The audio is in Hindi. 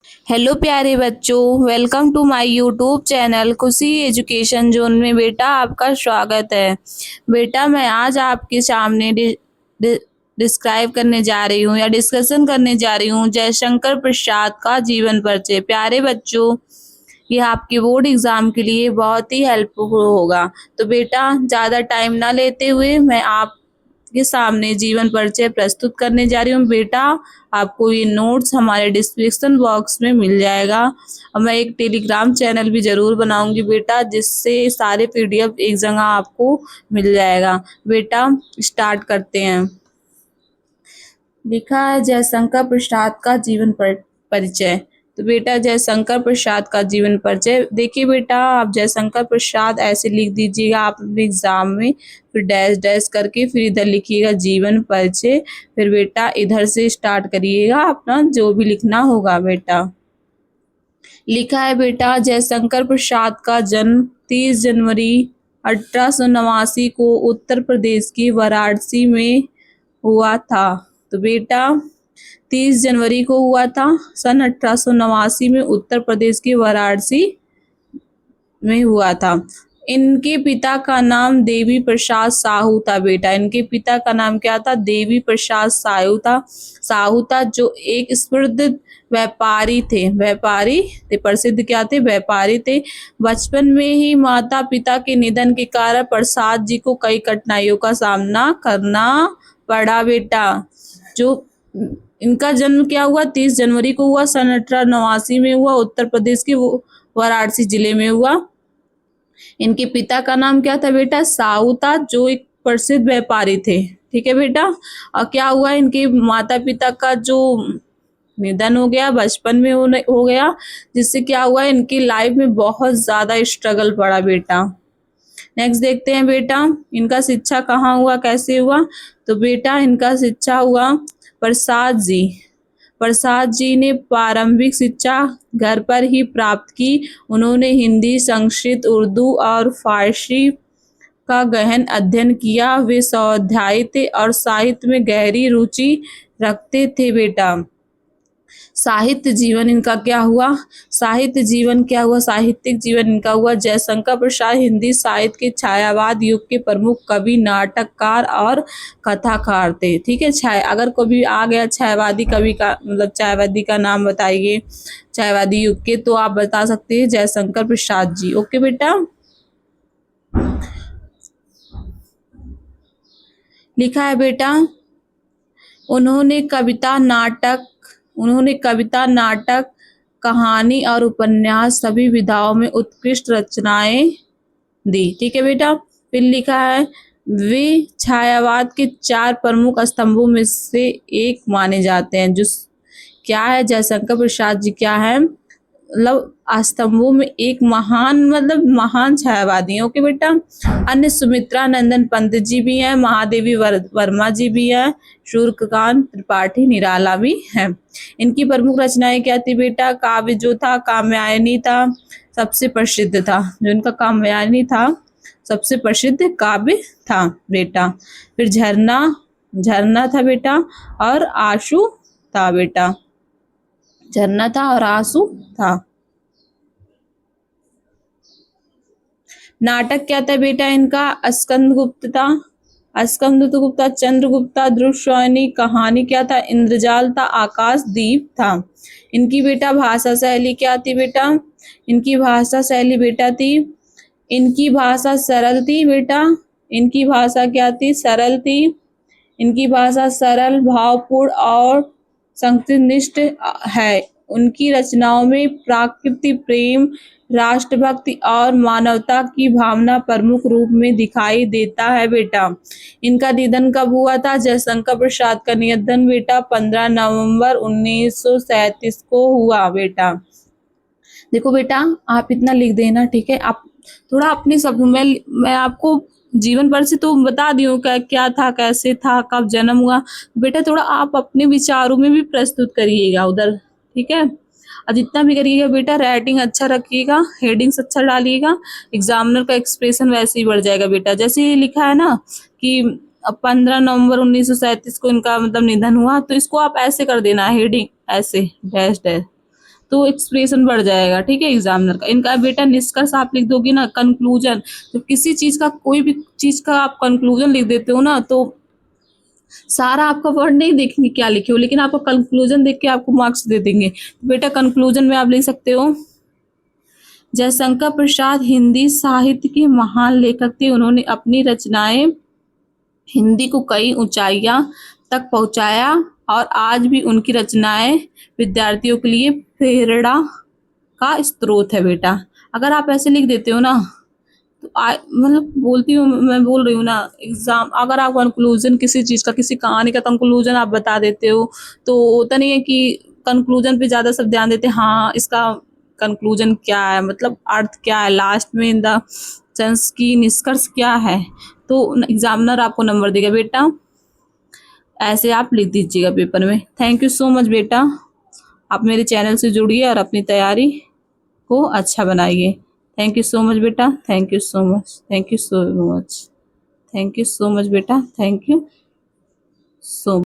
हेलो प्यारे बच्चों, welcome to my YouTube channel Khushi education zone में बेटा आपका स्वागत है। बेटा मैं आज आपके सामने डिस्क्राइब करने जा रही हूँ या डिस्कशन करने जा रही हूँ जयशंकर प्रसाद का जीवन परिचय। प्यारे बच्चों, ये आपके बोर्ड एग्जाम के लिए बहुत ही हेल्पफुल होगा। तो बेटा ज़्यादा टाइम ना लेते हुए मैं आपके सामने जीवन परिचय प्रस्तुत करने जा रही हूँ। बेटा आपको ये नोट्स हमारे डिस्क्रिप्शन बॉक्स में मिल जाएगा और मैं एक टेलीग्राम चैनल भी ज़रूर बनाऊंगी बेटा, जिससे सारे पीडीएफ एक जगह आपको मिल जाएगा। बेटा स्टार्ट करते हैं। लिखा है जयशंकर प्रसाद का जीवन परिचय। तो बेटा जयशंकर प्रसाद का जीवन परिचय देखिए बेटा, आप जयशंकर प्रसाद ऐसे लिख दीजिएगा आप अपने एग्जाम में, फिर डैश डैश करके फिर इधर लिखिएगा जीवन परिचय, फिर बेटा इधर से स्टार्ट करिएगा अपना जो भी लिखना होगा बेटा। लिखा है बेटा जयशंकर प्रसाद का जन्म 30 जनवरी 1889 को उत्तर प्रदेश के वाराणसी में हुआ था। तो बेटा 30 जनवरी को हुआ था सन 1889 में उत्तर प्रदेश के वाराणसी में हुआ था। इनके पिता का नाम देवी प्रसाद साहू था बेटा। इनके पिता का नाम क्या था? देवी प्रसाद साहू था जो एक समृद्ध व्यापारी थे। प्रसिद्ध क्या थे? व्यापारी थे। बचपन में ही माता पिता के निधन के कारण प्रसाद जी को कई कठिनाइयों का सामना करना पड़ा बेटा। जो इनका जन्म क्या हुआ? 30 जनवरी को हुआ, सन 1889 में हुआ, उत्तर प्रदेश के वाराणसी जिले में हुआ। इनके पिता का नाम क्या था बेटा? साहू था, जो एक प्रसिद्ध व्यापारी थे। ठीक है बेटा। और क्या हुआ? इनके माता पिता का जो निधन हो गया, बचपन में हो गया, जिससे क्या हुआ इनकी लाइफ में बहुत ज्यादा स्ट्रगल पड़ा बेटा। नेक्स्ट देखते हैं बेटा, इनका शिक्षा कहाँ हुआ, कैसे हुआ? तो बेटा इनका शिक्षा हुआ प्रसाद जी ने प्रारंभिक शिक्षा घर पर ही प्राप्त की। उन्होंने हिंदी, संस्कृत, उर्दू और फारसी का गहन अध्ययन किया। वे स्वाध्यायी थे और साहित्य में गहरी रुचि रखते थे बेटा। साहित्य जीवन इनका क्या हुआ? साहित्यिक जीवन इनका हुआ। जयशंकर प्रसाद हिंदी साहित्य के छायावाद युग के प्रमुख कवि, नाटककार और कथाकार थे। ठीक है। अगर कभी आ गया छायावादी कवि का मतलब छायावादी का नाम बताइए छायावादी युग के, तो आप बता सकते हैं जयशंकर प्रसाद जी। ओके बेटा। लिखा है बेटा उन्होंने कविता, नाटक, कहानी और उपन्यास सभी विधाओं में उत्कृष्ट रचनाएं दी। ठीक है बेटा। फिर लिखा है वे छायावाद के 4 प्रमुख स्तंभों में से एक माने जाते हैं। जो क्या है? जयशंकर प्रसाद जी क्या है? मतलब स्तंभों में एक महान छायावादी है। ओके बेटा। अन्य सुमित्रा नंदन पंत जी भी हैं, महादेवी वर्मा जी भी हैं, सूर्यकांत त्रिपाठी निराला भी हैं। इनकी प्रमुख रचनाएं क्या थी बेटा? काव्य जो था कात्यायनी था, सबसे प्रसिद्ध था। जो इनका कात्यायनी था सबसे प्रसिद्ध काव्य था बेटा। फिर झरना था बेटा और आंसू था बेटा। झरना था और आंसू था। नाटक क्या था बेटा इनका? स्कंदगुप्ता, चंद्रगुप्ता, ध्रुवसैनी। कहानी क्या था? इंद्रजाल था, आकाशदीप था। इनकी बेटा भाषा शैली क्या थी बेटा? इनकी भाषा शैली बेटा थी, इनकी भाषा सरल थी बेटा। इनकी भाषा क्या थी? सरल थी। इनकी भाषा सरल, भावपूर्ण और संस्कृतनिष्ठ है। उनकी रचनाओं में प्रकृति प्रेम, राष्ट्रभक्ति और मानवता की भावना प्रमुख रूप में दिखाई देता है बेटा। इनका निधन कब हुआ था? जयशंकर प्रसाद का निधन बेटा 15 नवंबर 1937 को हुआ बेटा। देखो बेटा आप इतना लिख देना। ठीक है। आप थोड़ा अपने शब्दों में, मैं आपको जीवन पर से तो बता दी हूँ क्या था, कैसे था, कब जन्म हुआ। बेटा थोड़ा आप अपने विचारों में भी प्रस्तुत करिएगा उधर। ठीक है। और जितना भी करिएगा बेटा राइटिंग अच्छा रखिएगा, हेडिंग्स अच्छा डालिएगा, एग्जामिनर का एक्सप्रेशन वैसे ही बढ़ जाएगा बेटा। जैसे ये लिखा है ना कि 15 नवंबर 1937 को इनका मतलब निधन हुआ, तो इसको आप ऐसे कर देना, हेडिंग ऐसे डैश डैश तो एक्सप्रेशन बढ़ जाएगा, ठीक है, एग्जामिनर का। इनका बेटा निष्कर्ष आप लिख दोगे ना, कंक्लूजन, तो किसी चीज का, कोई भी चीज का आप कंक्लूजन लिख देते हो ना, तो सारा आपका वर्ड नहीं देखेंगे क्या लिखे हो, लेकिन आपका कंक्लूजन देख के आपको मार्क्स दे देंगे। तो बेटा कंक्लूजन में आप लिख सकते हो, जयशंकर प्रसाद हिंदी साहित्य के महान लेखक थे। उन्होंने अपनी रचनाएं हिंदी को कई ऊंचाइयां तक पहुंचाया और आज भी उनकी रचनाएं विद्यार्थियों के लिए प्रेरणा का स्रोत है बेटा। अगर आप ऐसे लिख देते हो ना, तो मतलब बोलती हूँ, मैं बोल रही हूँ ना, एग्जाम अगर आप कंक्लूजन किसी चीज का, किसी कहानी का कंक्लूजन आप बता देते हो, तो होता नहीं है कि कंक्लूजन पे ज्यादा सब ध्यान देते हैं, हाँ इसका कंक्लूजन क्या है, मतलब अर्थ क्या है, लास्ट में इन द सेंस की निष्कर्ष क्या है, तो एग्जामिनर आपको नंबर देगा बेटा। ऐसे आप लिख दीजिएगा पेपर में। थैंक यू सो मच बेटा, आप मेरे चैनल से जुड़िए और अपनी तैयारी को अच्छा बनाइए। थैंक यू सो मच बेटा, thank you so much, thank you so much, thank you so much बेटा, थैंक यू सो